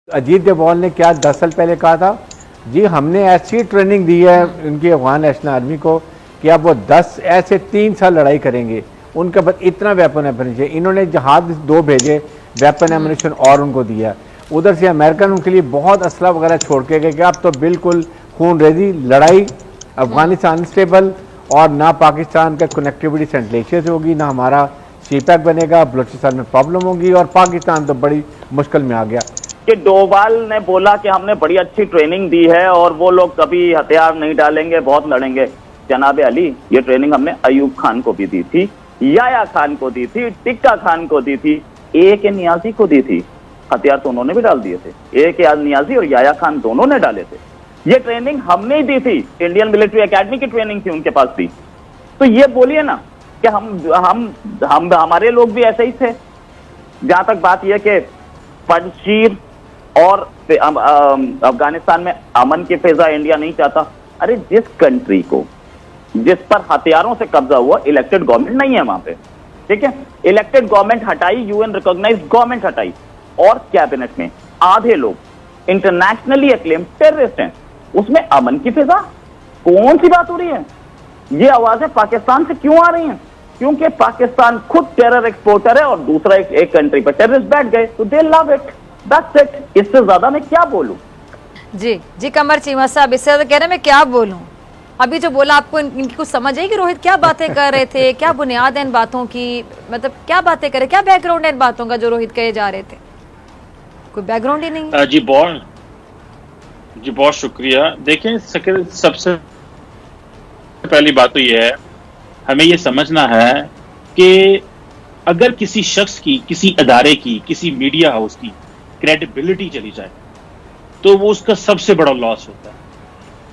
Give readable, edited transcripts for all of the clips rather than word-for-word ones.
अजीत डोभाल ने क्या 10 साल पहले कहा था, जी हमने ऐसी ट्रेनिंग दी है उनकी अफगान नेशनल आर्मी को कि अब वो 10 ऐसे 3 साल लड़ाई करेंगे, उनके पास इतना वेपन है। इन्होंने जहाज 2 भेजे, वेपन एमुनिशन और उनको दिया। उधर से अमेरिकन उनके लिए बहुत असला वगैरह छोड़ के गए कि अब तो बिल्कुल खून रेजी लड़ाई, अफगानिस्तान स्टेबल, और ना पाकिस्तान का कनेक्टिविटी सेंट्रल एशिया से होगी, ना हमारा सीपैक बनेगा, बलूचिस्तान में प्रॉब्लम होगी और पाकिस्तान तो बड़ी मुश्किल में आ गया। कि डोभाल ने बोला कि हमने बड़ी अच्छी ट्रेनिंग दी है और वो लोग कभी हथियार नहीं डालेंगे, बहुत लड़ेंगे। जनाब अली, ये ट्रेनिंग हमने अयूब खान को भी दी थी, याया खान को दी थी, टिक्का खान को दी थी, ए.के. नियाजी को दी थी। हथियार तो उन्होंने भी डाल दिए थे, ए.के. नियाजी और याया खान दोनों ने डाले थे। ये ट्रेनिंग हमने ही दी थी, इंडियन मिलिट्री एकेडमी की ट्रेनिंग थी उनके पास भी। तो ये बोलिए ना कि हम हमारे लोग भी ऐसे ही थे। जहां तक बात यह कि पंजशीर और अफगानिस्तान में अमन की फिजा इंडिया नहीं चाहता। अरे जिस कंट्री को, जिस पर हथियारों से कब्जा हुआ, इलेक्टेड गवर्नमेंट नहीं है वहां पे, ठीक है, इलेक्टेड गवर्नमेंट हटाई, यूएन रिकॉग्नाइज्ड गवर्नमेंट हटाई, और कैबिनेट में आधे लोग इंटरनेशनली एक्लेम टेररिस्ट हैं, उसमें अमन की फिजा कौन सी बात हो रही है? ये आवाजें पाकिस्तान से क्यों आ रही हैं? क्योंकि पाकिस्तान खुद टेरर एक्सपोर्टर है और दूसरा एक कंट्री पर टेररिस्ट बैठ गए, तो दे लव इट, दैट्स इट। इससे ज्यादा मैं क्या बोलूं? जी कमर चीमा साहब, इससे ज्यादा कह रहे हैं मैं क्या बोलूं? अभी जो बोला आपको इनकी कुछ समझ आई कि रोहित क्या बातें कर रहे थे, क्या बुनियाद है इन बातों की, मतलब क्या बातें कर रहे, क्या बैकग्राउंड है इन बातों का जो रोहित कहे जा रहे थे? कोई बैकग्राउंड ही नहीं है। जी बहुत शुक्रिया। देखें, सबसे पहली बात तो यह है, हमें यह समझना है कि अगर किसी शख्स की, किसी अदारे की, किसी मीडिया हाउस की क्रेडिबिलिटी चली जाए तो वो उसका सबसे बड़ा लॉस होता है।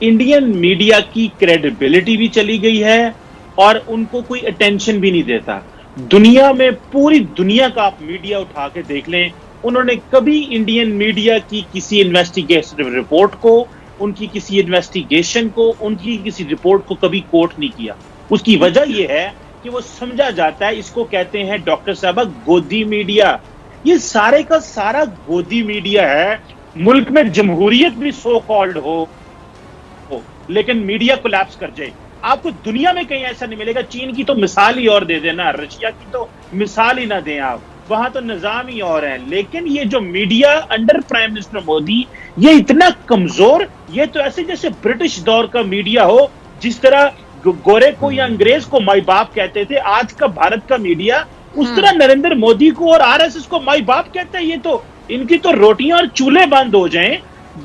इंडियन मीडिया की क्रेडिबिलिटी भी चली गई है और उनको कोई अटेंशन भी नहीं देता। दुनिया में, पूरी दुनिया का आप मीडिया उठा के देख लें, उन्होंने कभी इंडियन मीडिया की किसी इन्वेस्टिगेशन रिपोर्ट को, उनकी किसी इन्वेस्टिगेशन को, उनकी किसी रिपोर्ट को कभी कोट नहीं किया। उसकी वजह यह है कि वो समझा जाता है, इसको कहते हैं डॉक्टर साहब गोदी मीडिया। ये सारे का सारा गोदी मीडिया है। मुल्क में जमहूरियत भी सो कॉल्ड हो लेकिन मीडिया कोलैप्स कर जाए। आपको दुनिया में कहीं ऐसा नहीं मिलेगा। चीन की तो मिसाल ही और दे देना, रशिया की तो मिसाल ही ना दें आप, वहां तो निजाम ही और है। लेकिन ये जो media under prime minister Modi, ये इतना कमजोर, ये तो ऐसे जैसे ब्रिटिश दौर का मीडिया हो, जिस तरह गोरे को या अंग्रेज को माई बाप कहते थे, आज का भारत का मीडिया उस तरह नरेंद्र मोदी को और आरएसएस को माई बाप कहता है। ये तो इनकी तो रोटियां और चूल्हे बंद हो जाएं।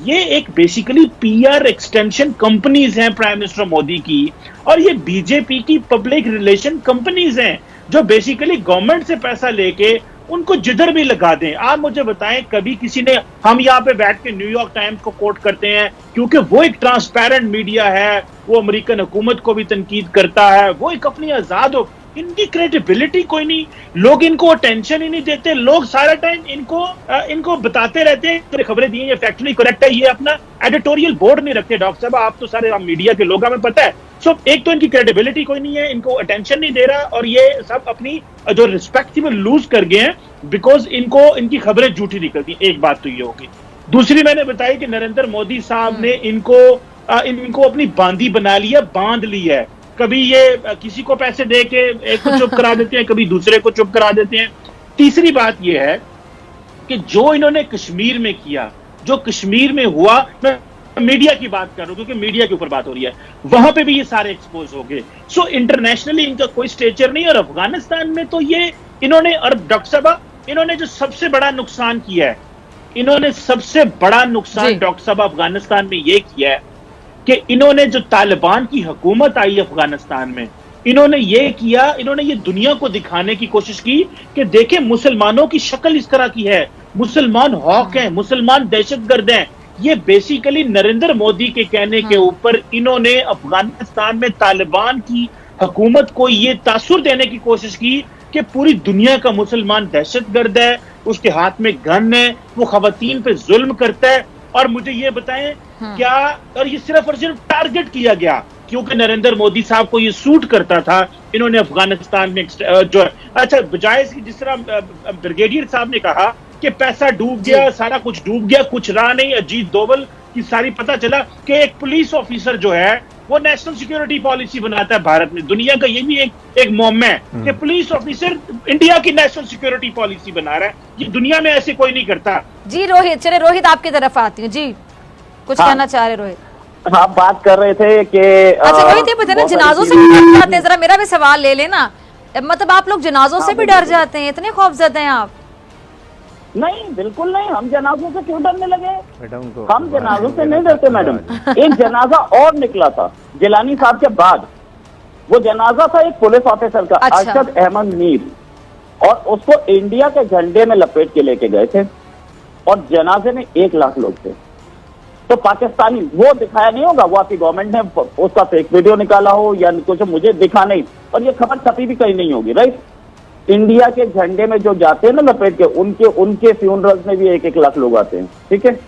ये एक बेसिकली पीआर एक्सटेंशन कंपनीज हैं प्राइम मिनिस्टर मोदी की, और ये बीजेपी की पब्लिक रिलेशन कंपनीज हैं जो बेसिकली गवर्नमेंट से पैसा लेके उनको जिधर भी लगा दें। आप मुझे बताएं, कभी किसी ने, हम यहाँ पे बैठ के न्यूयॉर्क टाइम्स को कोट करते हैं क्योंकि वो एक ट्रांसपेरेंट मीडिया है, वो अमेरिकन हुकूमत को भी तनकीद करता है, वो एक अपनी आजाद हो। इनकी क्रेडिबिलिटी कोई नहीं, लोग इनको अटेंशन ही नहीं देते। लोग सारा टाइम इनको बताते रहते हैं खबरें दी ये फैक्चुअली करेक्ट है, ये अपना एडिटोरियल बोर्ड नहीं रखते। डॉक्टर साहब, आप तो सारे मीडिया के लोग, हमें पता है। सो एक तो इनकी क्रेडिबिलिटी कोई नहीं है, इनको अटेंशन नहीं दे रहा, और ये सब अपनी जो रिस्पेक्टेबल लूज कर गए हैं बिकॉज इनकी खबरें झूठी निकलती। एक बात तो ये होगी। दूसरी मैंने बताई कि नरेंद्र मोदी साहब ने इनको अपनी बांदी बना लिया, बांध लिया है। कभी ये किसी को पैसे दे के एक को चुप करा देते हैं, कभी दूसरे को चुप करा देते हैं। तीसरी बात यह है कि जो इन्होंने कश्मीर में किया, जो कश्मीर में हुआ, मैं मीडिया की बात कर रहा हूं क्योंकि मीडिया के ऊपर बात हो रही है, वहां पे भी ये सारे एक्सपोज हो गए। सो इंटरनेशनली इनका कोई स्टेचर नहीं। और अफगानिस्तान में तो ये इन्होंने, और डॉक्टर साहब इन्होंने जो सबसे बड़ा नुकसान किया है, इन्होंने सबसे बड़ा नुकसान डॉक्टर साहब अफगानिस्तान में यह किया है कि इन्होंने जो तालिबान की हुकूमत आई अफगानिस्तान में, इन्होंने ये किया, इन्होंने ये दुनिया को दिखाने की कोशिश की कि देखें मुसलमानों की शक्ल इस तरह की है, मुसलमान हॉक हैं, मुसलमान दहशतगर्द हैं। ये बेसिकली नरेंद्र मोदी के कहने के ऊपर इन्होंने अफगानिस्तान में तालिबान की हुकूमत को ये तासुर देने की कोशिश की कि पूरी दुनिया का मुसलमान दहशतगर्द है, उसके हाथ में गन है, वो खवातीन पे जुल्म करता है। और मुझे ये बताएं क्या, और ये सिर्फ और सिर्फ टारगेट किया गया क्योंकि नरेंद्र मोदी साहब को ये सूट करता था। इन्होंने अफगानिस्तान में जो, अच्छा बजाय इसकी, जिस तरह ब्रिगेडियर साहब ने कहा कि पैसा डूब गया, सारा कुछ डूब गया, कुछ रहा नहीं। अजीत डोभाल की सारी पता चला कि एक पुलिस ऑफिसर जो है वो नेशनल सिक्योरिटी पॉलिसी बनाता है भारत में। दुनिया का ये भी एक मोहम्मा है कि पुलिस ऑफिसर इंडिया की नेशनल सिक्योरिटी पॉलिसी बना रहा है। ये दुनिया में ऐसे कोई नहीं करता। जी रोहित, चले रोहित आपकी तरफ आती हूँ। जी कुछ कहना चाह रहे रोहित? हाँ, बात कर रहे थे कि अच्छा रोहित, ये बताना जनाजों से भी डर जाते हैं? जरा मेरा भी सवाल ले लेना, मतलब आप लोग जनाजों से भी डर जाते हैं? इतने खौफजदा हैं आप? नहीं, बिल्कुल नहीं। हम जनाजों से क्यों डरने लगे? हम तो जनाजों से नहीं डरते मैडम। एक जनाजा और निकला था जिलानी साहब के बाद। वो जनाजा था एक पुलिस ऑफिसर का, अच्छा। अरशद अहमद मीर, और उसको इंडिया के झंडे में लपेट के लेके गए थे और जनाजे में 1 लाख लोग थे। तो पाकिस्तानी, वो दिखाया नहीं होगा, वो आपकी गवर्नमेंट ने उसका फेक वीडियो निकाला हो या कुछ, मुझे दिखा नहीं, और ये खबर छपी भी कहीं नहीं होगी, राइट। इंडिया के झंडे में जो जाते हैं ना लपेट के, उनके फ्यूनरल्स में भी 1-1 लाख लोग आते हैं, ठीक है।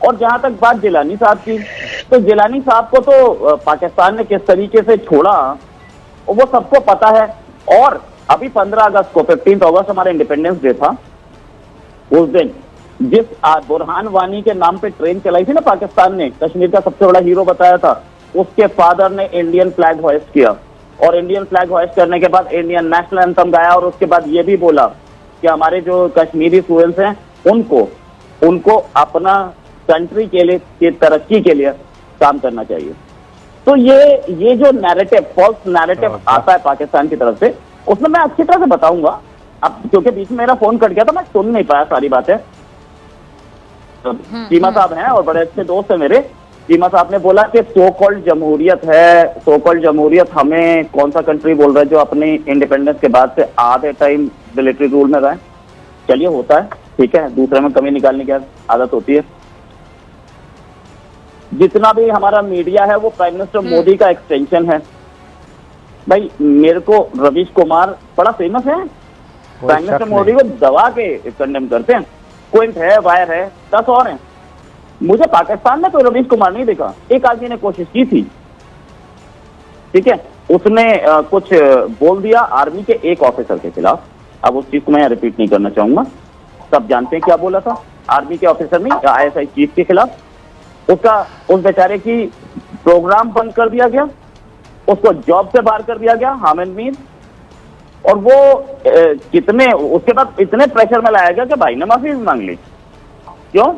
और जहां तक बात जिलानी साहब की, तो जिलानी साहब को तो पाकिस्तान ने किस तरीके से छोड़ा वो सबको पता है। और अभी 15 अगस्त को, 15 अगस्त हमारा इंडिपेंडेंस डे था, उस दिन जिस बुरहान वानी के नाम पे ट्रेन चलाई थी ना पाकिस्तान ने, कश्मीर का सबसे बड़ा हीरो बताया था, उसके फादर ने इंडियन फ्लैग होइस्ट किया, और इंडियन फ्लैग होइस्ट करने के बाद इंडियन नेशनल एंथम गाया, और उसके बाद ये भी बोला कि हमारे जो कश्मीरी स्टूडेंट्स हैं उनको अपना कंट्री के लिए, की तरक्की के लिए काम करना चाहिए। तो ये जो नैरेटिव, फॉल्स नैरेटिव आता है पाकिस्तान की तरफ से, उसमें मैं अच्छी तरह से बताऊंगा। अब क्योंकि बीच में मेरा फोन कट गया था, मैं सुन नहीं पाया सारी बातें। चीमा साहब हैं और बड़े अच्छे दोस्त हैं मेरे। चीमा साहब ने बोला कि सो कॉल्ड जमहूरियत है, सो कॉल्ड जमहूरियत हमें कौन सा कंट्री बोल रहा है जो अपनी इंडिपेंडेंस के बाद से आधे टाइम मिलिट्री रूल में रहा है। चलिए, होता है, ठीक है, दूसरे में कमी निकालने की आदत होती है। जितना भी हमारा मीडिया है वो प्राइम मिनिस्टर मोदी का एक्सटेंशन है। भाई, मेरे को रवीश कुमार बड़ा फेमस है, प्राइम मिनिस्टर मोदी को दबा के कंडेम करते हैं। क्विंट है, वायर है, 10 और हैं। मुझे पाकिस्तान में तो रवीश कुमार नहीं दिखा। एक आदमी ने कोशिश की थी, ठीक है, उसने कुछ बोल दिया आर्मी के एक ऑफिसर के खिलाफ। अब उस चीज को मैं रिपीट नहीं करना चाहूंगा, सब जानते हैं क्या बोला था। आर्मी के ऑफिसर नहीं, ISI चीफ के खिलाफ। उस बेचारे की प्रोग्राम बंद कर दिया गया, उसको जॉब से बाहर कर दिया गया, हामिद मीर। और वो उसके बाद इतने प्रेशर में लाया गया कि भाई ने माफी मांग ली। क्यों?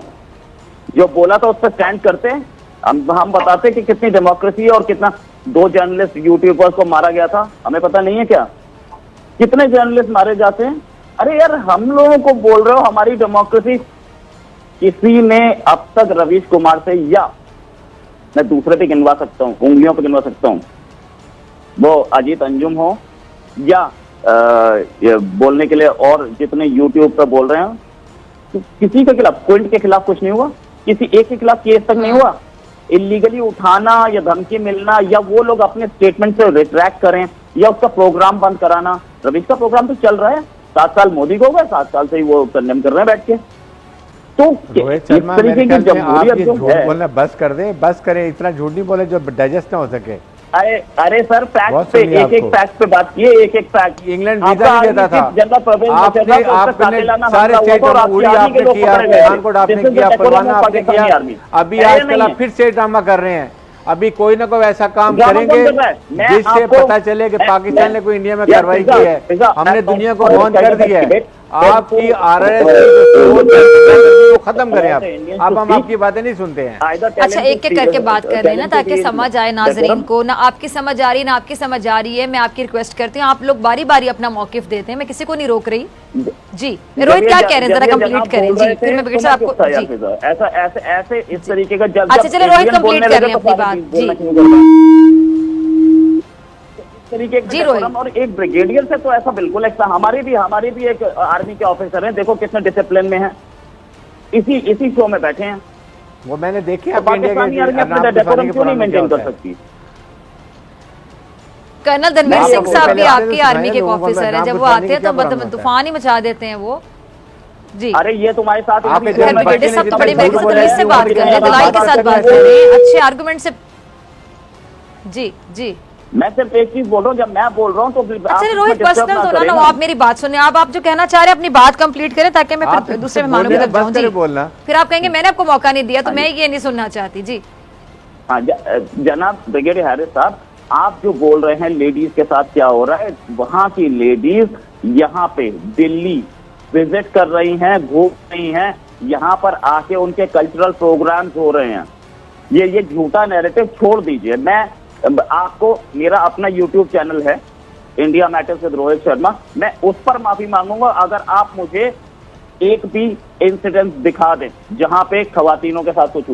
जो बोला था उस पर स्टैंड करते हैं। हम बताते कि कितनी डेमोक्रेसी है और कितना। 2 जर्नलिस्ट यूट्यूबर्स को मारा गया था, हमें पता नहीं है क्या? कितने जर्नलिस्ट मारे जाते हैं? अरे यार, हम लोगों को बोल रहे हो हमारी डेमोक्रेसी। किसी ने अब तक रवीश कुमार से, या मैं दूसरे पे गिनवा सकता हूँ, उंगलियों पे गिनवा सकता हूँ, वो अजीत अंजुम हो या ये बोलने के लिए और जितने यूट्यूब पर बोल रहे हैं, तो किसी के खिलाफ, क्विंट के खिलाफ कुछ नहीं हुआ, किसी एक के खिलाफ केस तक नहीं हुआ। इलीगली उठाना या धमकी मिलना, या वो लोग अपने स्टेटमेंट से रिट्रैक्ट करें, या उसका प्रोग्राम बंद कराना। रवीश का प्रोग्राम तो चल रहा है, 7 साल मोदी को हो गए, 7 साल से ही वो कंडेम कर रहे हैं बैठ के। तो रोहित शर्मा, मेरे ख्याल में आप ये झूठ बोलना बस कर दे, बस करें, इतना झूठ नहीं बोले जो डाइजेस्ट ना हो सके। अरे सर, फैक्ट पे एक फैक्ट पे बात किए, एक फैक्ट। इंग्लैंड वीजा नहीं देता था, आपने सारे स्टेट उड़ी आपने किया, पठानकोट आपने किया, परवाना आपने किया। अभी आजकल आप फिर से ड्रामा कर रहे हैं। अभी कोई ना कोई ऐसा काम करेंगे जिससे पता चले कि पाकिस्तान ने कोई इंडिया में कार्रवाई की है। हमने दुनिया को वार्न कर दिया है। आपकी RRS को खत्म करें आप। हम आपकी बातें नहीं सुनते हैं। अच्छा, एक एक करके बात कर रहे हैं ना, ताकि समझ आए नाजरीन को। ना आपकी समझ आ रही, ना आपकी समझ आ रही है। मैं आपकी रिक्वेस्ट करती हूँ, आप लोग बारी बारी अपना मौकिफ देते हैं, मैं किसी को नहीं रोक रही। जी रोहित, क्या कह रहे हैं, जरा कंप्लीट करें। जी, फिर मैं विकेट साहब आपको। जी, ऐसे इस तरीके का। अच्छा, चलो रोहित कंप्लीट कर रहे हैं अपनी बात। जी तरीके जी रोहित। और एक ब्रिगेडियर से तो ऐसा बिल्कुल ऐसा। हमारे भी एक आर्मी के ऑफिसर हैं, देखो कितने डिसिप्लिन में हैं, इसी शो में बैठे हैं। वो मैंने देखे। पाकिस्तानी आर्मी अपना डेकोरम क्यों नहीं मेंटेन कर सकती? कर्नल धनवीर सिंह साहब भी आपकी आर्मी के ऑफिसर हैं, जब वो आते हैं तो मतलब तूफान ही मचा देते हैं वो। जी, अरे ये तुम्हारे साथ सब बड़ी मेरे से बात कर रहे हैं, दलाल के साथ बात कर रहे हैं, अच्छे आर्गुमेंट से। जी जी मैं सिर्फ एक चीज बोल रहा हूँ, जब मैं बोल रहा हूँ तो अच्छा आप रोहित इसमें disturb पर्सनल तो ना करें ना, आप मेरी बात सुनिए। आप जो कहना चाह रहे हैं अपनी बात कंप्लीट करें ताकि मैं आप फिर दूसरे बोल मेहमानों की रहे हैं, तरफ जाऊं। बस करें जी बोलना। फिर आप कहेंगे मैंने आपको मौका नहीं दिया, तो मैं ये नहीं सुनना चाहती। जी हाँ, जनाब ब्रिगेडियर हैरिस साहब, आप जो बोल रहे हैं लेडीज के साथ क्या हो रहा है, वहां की लेडीज यहाँ पे दिल्ली विजिट कर रही हैं, घूम रही हैं, यहाँ पर आके उनके कल्चरल प्रोग्राम्स हो रहे हैं। ये झूठा नैरेटिव छोड़ दीजिए। मैं आपको, मेरा अपना यूट्यूब चैनल है India matters with Rohit Sharma, मैं उस पर माफी मांगूंगा अगर आप मुझे एक भी इंसिडेंट दिखा दें जहां पे खवातीनों के साथ कुछ हुआ।